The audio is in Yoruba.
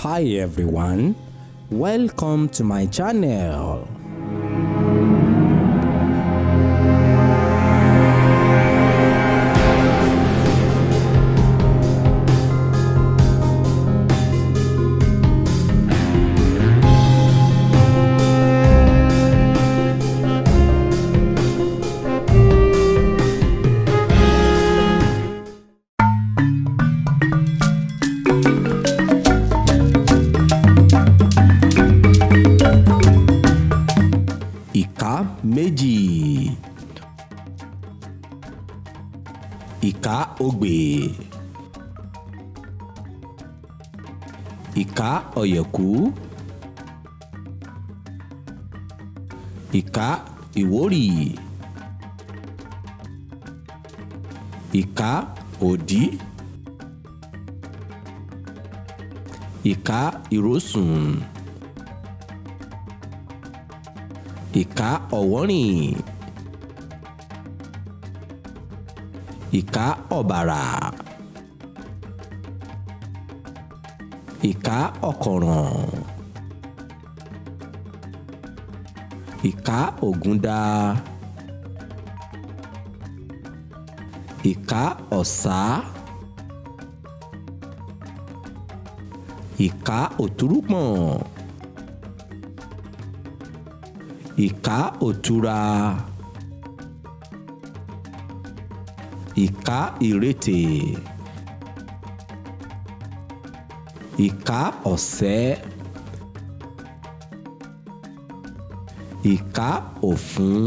Hi everyone, welcome to my channel. Ìka méjì. Ìka ogbè. Ìka ọ̀yẹ̀kú. Ìka ìwórì. Ìka òdí. Ìka ìrósùn. Ìka ọ̀wọ́rìn. Ìka ọ̀bàrà. Ìka ọ̀kọ̀ràn. Ìka ògúndá. Ìka ọ̀sá. Ìka òtúrúpọ̀n. Ìka òtúra. Ìka ìrètè. Ìka ọ̀sẹ́. Ìka òfún.